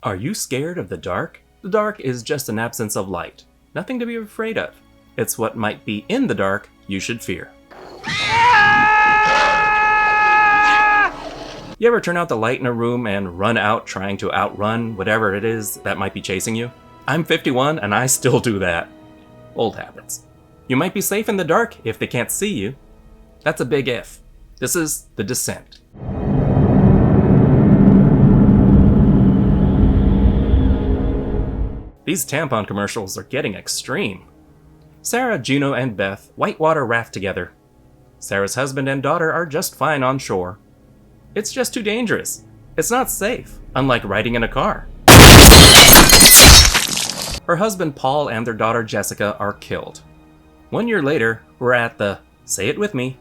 Are you scared of the dark? The dark is just an absence of light. Nothing to be afraid of. It's what might be in the dark you should fear. You ever turn out the light in a room and run out trying to outrun whatever it is that might be chasing you? I'm 51 and I still do that. Old habits. You might be safe in the dark if they can't see you. That's a big if. This is The Descent. These tampon commercials are getting extreme. Sarah, Juno, and Beth whitewater raft together. Sarah's husband and daughter are just fine on shore. It's just too dangerous. It's not safe, unlike riding in a car. Her husband Paul and their daughter Jessica are killed. 1 year later, we're at the, say it with me,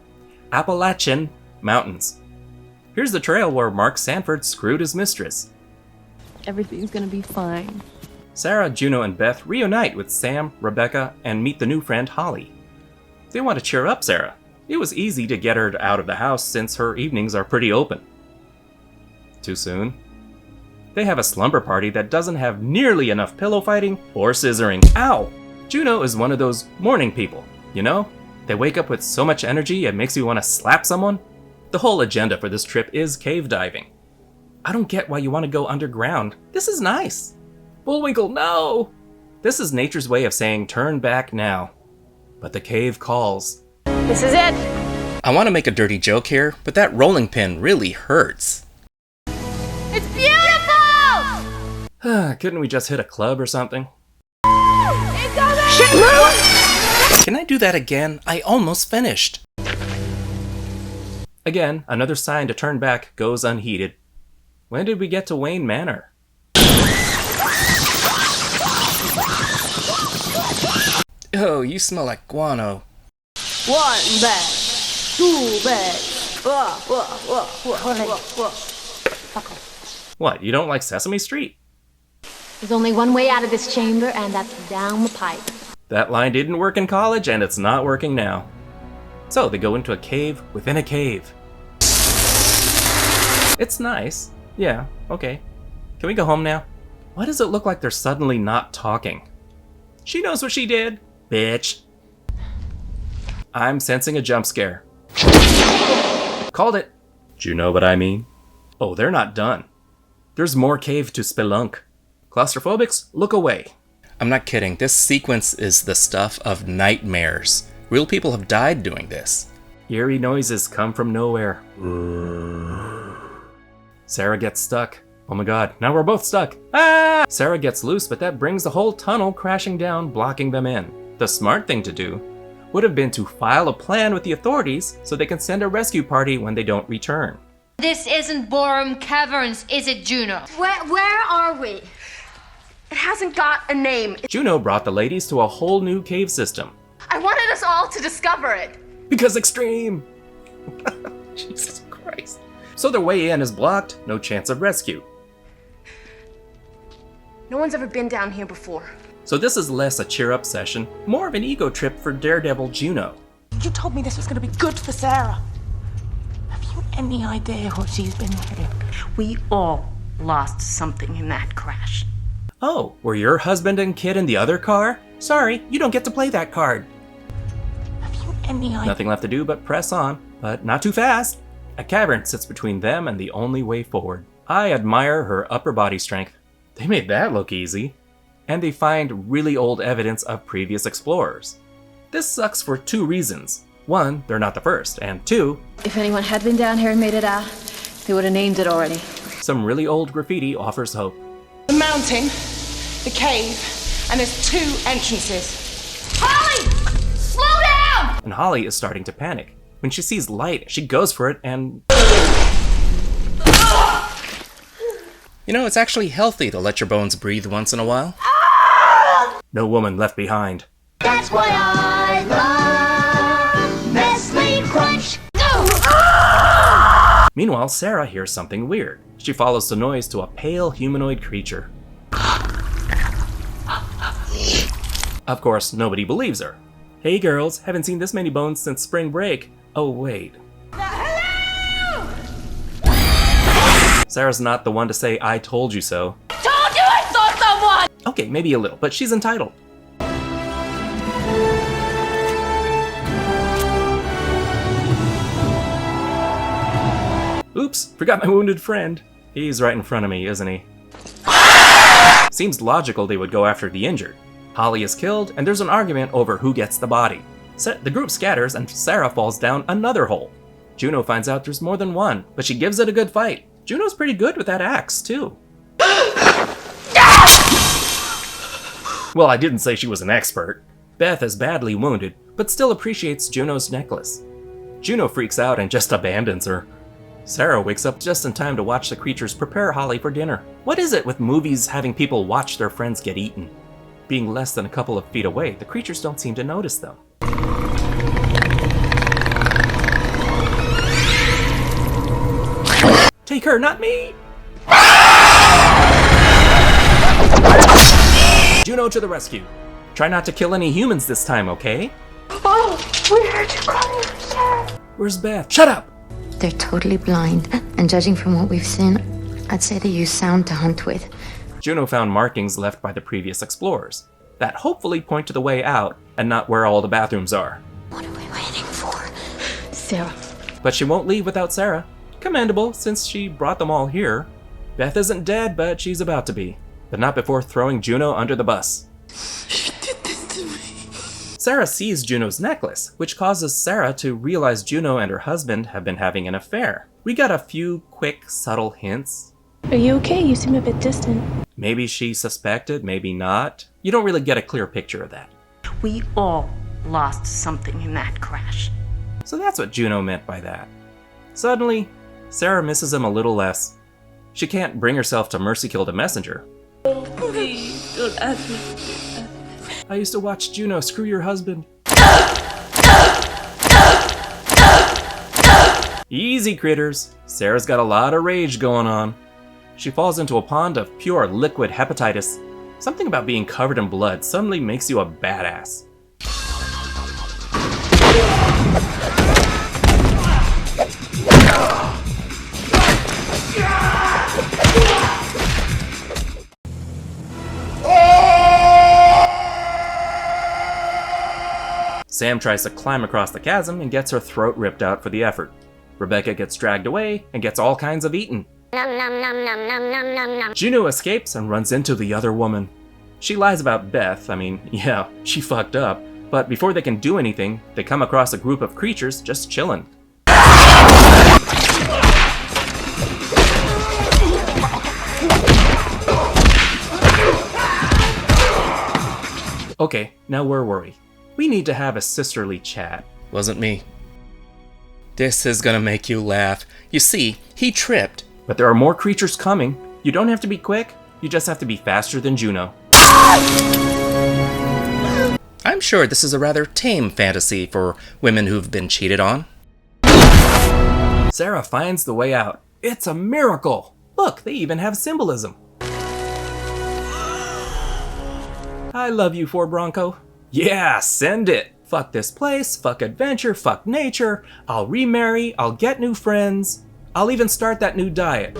Appalachian Mountains. Here's the trail where Mark Sanford screwed his mistress. Everything's gonna be fine. Sarah, Juno, and Beth reunite with Sam, Rebecca, and meet the new friend Holly. They want to cheer up Sarah. It was easy to get her out of the house since her evenings are pretty open. Too soon? They have a slumber party that doesn't have nearly enough pillow fighting or scissoring. Ow! Juno is one of those morning people, you know? They wake up with so much energy it makes you want to slap someone. The whole agenda for this trip is cave diving. I don't get why you want to go underground. This is nice. Bullwinkle, no! This is nature's way of saying turn back now. But the cave calls. This is it! I want to make a dirty joke here, but that rolling pin really hurts. It's beautiful! Couldn't we just hit a club or something? Incoming! Shit, move! Can I do that again? I almost finished. Again, another sign to turn back goes unheeded. When did we get to Wayne Manor? Oh, you smell like guano. 1 bag, 2 bags. What, you don't like Sesame Street? There's only one way out of this chamber, and that's down the pipe. That line didn't work in college, and it's not working now. So they go into a cave within a cave. It's nice. Yeah, okay. Can we go home now? Why does it look like they're suddenly not talking? She knows what she did, bitch. I'm sensing a jump scare. Called it. Do you know what I mean? Oh, they're not done. There's more cave to spelunk. Claustrophobics, look away. I'm not kidding. This sequence is the stuff of nightmares. Real people have died doing this. Eerie noises come from nowhere. Sarah gets stuck. Oh my god, now we're both stuck. Ah! Sarah gets loose, but that brings the whole tunnel crashing down, blocking them in. The smart thing to do would have been to file a plan with the authorities so they can send a rescue party when they don't return. This isn't Borum Caverns, is it, Juno? Where are we? It hasn't got a name. Juno brought the ladies to a whole new cave system. I wanted us all to discover it. Because extreme! Jesus Christ. So their way in is blocked, no chance of rescue. No one's ever been down here before. So this is less a cheer-up session, more of an ego trip for Daredevil Juno. You told me this was going to be good for Sarah. Have you any idea what she's been through? We all lost something in that crash. Oh, were your husband and kid in the other car? Sorry, you don't get to play that card. Have you any idea? Nothing left to do but press on, but not too fast. A cavern sits between them and the only way forward. I admire her upper body strength. They made that look easy. And they find really old evidence of previous explorers. This sucks for 2 reasons. 1, they're not the first, and 2, If anyone had been down here and made it out, they would have named it already. some really old graffiti offers hope. The mountain, the cave, and there's 2 entrances. Holly! Slow down! And Holly is starting to panic. When she sees light, she goes for it and... You know, it's actually healthy to let your bones breathe once in a while. No woman left behind. That's why I love Nestle Crunch. Meanwhile, Sarah hears something weird. She follows the noise to a pale humanoid creature. Of course, nobody believes her. Hey girls, haven't seen this many bones since spring break. Oh wait. Hello! Sarah's not the one to say I told you so. Told Okay, maybe a little, but she's entitled. Oops, forgot my wounded friend. He's right in front of me, isn't he? Seems logical they would go after the injured. Holly is killed, and there's an argument over who gets the body. The group scatters, and Sarah falls down another hole. Juno finds out there's more than one, but she gives it a good fight. Juno's pretty good with that axe, too. Well, I didn't say she was an expert. Beth is badly wounded, but still appreciates Juno's necklace. Juno freaks out and just abandons her. Sarah wakes up just in time to watch the creatures prepare Holly for dinner. What is it with movies having people watch their friends get eaten? Being less than a couple of feet away, the creatures don't seem to notice them. Take her, not me! Juno to the rescue. Try not to kill any humans this time, okay? Oh, we heard you calling for Sarah. Where's Beth? Shut up! They're totally blind, and judging from what we've seen, I'd say they use sound to hunt with. Juno found markings left by the previous explorers that hopefully point to the way out and not where all the bathrooms are. What are we waiting for? Sarah. But she won't leave without Sarah. Commendable, since she brought them all here. Beth isn't dead, but she's about to be. But not before throwing Juno under the bus. She did this to me. Sarah sees Juno's necklace, which causes Sarah to realize Juno and her husband have been having an affair. We got a few quick, subtle hints. Are you okay? You seem a bit distant. Maybe she suspected, maybe not. You don't really get a clear picture of that. We all lost something in that crash. So that's what Juno meant by that. Suddenly, Sarah misses him a little less. She can't bring herself to mercy kill the messenger. Please, don't ask me to do that. I used to watch Juno screw your husband. Easy, critters. Sarah's got a lot of rage going on. She falls into a pond of pure liquid hepatitis. Something about being covered in blood suddenly makes you a badass. Sam tries to climb across the chasm and gets her throat ripped out for the effort. Rebecca gets dragged away and gets all kinds of eaten. Juno escapes and runs into the other woman. She lies about Beth. I mean, yeah, she fucked up. But before they can do anything, they come across a group of creatures just chilling. Okay, now where were we? We need to have a sisterly chat. Wasn't me. This is gonna make you laugh. You see, he tripped. But there are more creatures coming. You don't have to be quick, you just have to be faster than Juno. I'm sure this is a rather tame fantasy for women who've been cheated on. Sarah finds the way out. It's a miracle! Look, they even have symbolism. I love you, Ford Bronco. Yeah, send it! Fuck this place, fuck adventure, fuck nature. I'll remarry, I'll get new friends. I'll even start that new diet.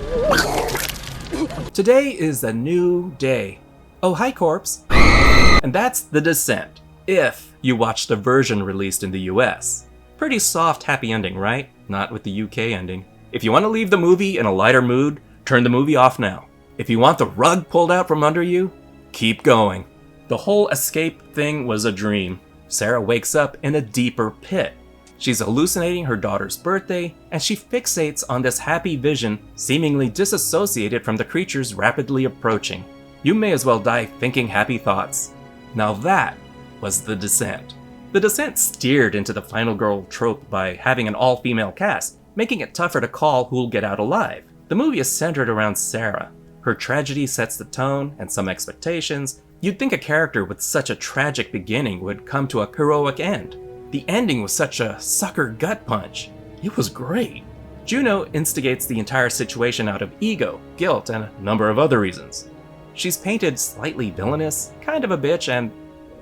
Today is a new day. Oh, hi, corpse. And that's The Descent, if you watch the version released in the US. Pretty soft, happy ending, right? Not with the UK ending. If you want to leave the movie in a lighter mood, turn the movie off now. If you want the rug pulled out from under you, keep going. The whole escape thing was a dream. Sarah wakes up in a deeper pit. She's hallucinating her daughter's birthday, and she fixates on this happy vision, seemingly disassociated from the creatures rapidly approaching. You may as well die thinking happy thoughts. Now that was The Descent. The Descent steered into the final girl trope by having an all-female cast, making it tougher to call who'll get out alive. The movie is centered around Sarah. Her tragedy sets the tone and some expectations. You'd think a character with such a tragic beginning would come to a heroic end. The ending was such a sucker gut punch. It was great. Juno instigates the entire situation out of ego, guilt, and a number of other reasons. She's painted slightly villainous, kind of a bitch, and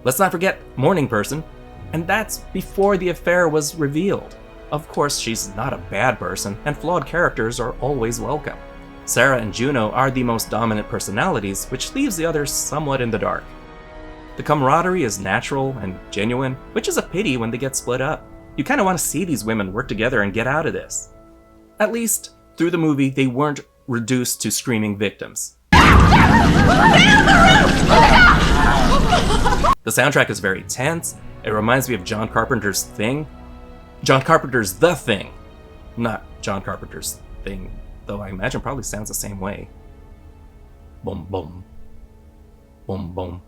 let's not forget morning person. And that's before the affair was revealed. Of course, she's not a bad person, and flawed characters are always welcome. Sarah and Juno are the most dominant personalities, which leaves the others somewhat in the dark. The camaraderie is natural and genuine, which is a pity when they get split up. You kind of want to see these women work together and get out of this. At least, through the movie, they weren't reduced to screaming victims. The soundtrack is very tense. It reminds me of John Carpenter's Thing. John Carpenter's The Thing. Not John Carpenter's Thing, though I imagine probably sounds the same way. Boom, boom. Boom, boom.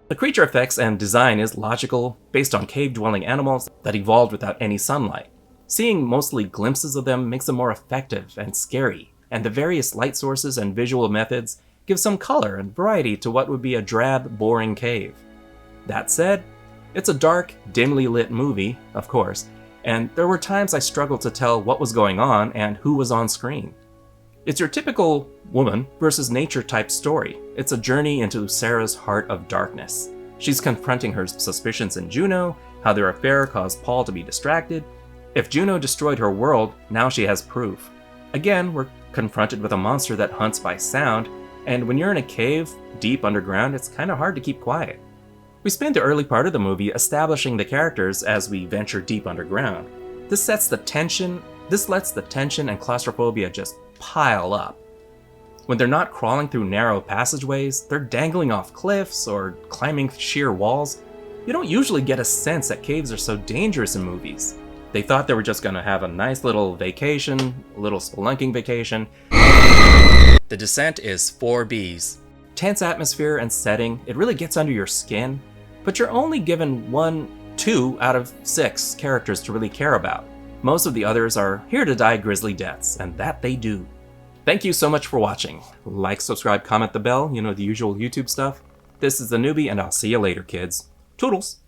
The creature effects and design is logical, based on cave-dwelling animals that evolved without any sunlight. Seeing mostly glimpses of them makes them more effective and scary, and the various light sources and visual methods give some color and variety to what would be a drab, boring cave. That said, it's a dark, dimly lit movie, of course, and there were times I struggled to tell what was going on and who was on screen. It's your typical woman versus nature type story. It's a journey into Sarah's heart of darkness. She's confronting her suspicions in Juno, how their affair caused Paul to be distracted. If Juno destroyed her world, now she has proof. Again, we're confronted with a monster that hunts by sound, and when you're in a cave deep underground, it's kind of hard to keep quiet. We spend the early part of the movie establishing the characters as we venture deep underground. This lets the tension and claustrophobia just pile up. When they're not crawling through narrow passageways, they're dangling off cliffs or climbing sheer walls. You don't usually get a sense that caves are so dangerous in movies. They thought they were just gonna have a nice little vacation, a little spelunking vacation. The Descent is 4 Bs. Tense atmosphere and setting, it really gets under your skin, but you're only given 2 out of 6 characters to really care about. Most of the others are here to die grisly deaths, and that they do. Thank you so much for watching. Like, subscribe, comment the bell, the usual YouTube stuff. This is the Newbie, and I'll see you later, kids. Toodles!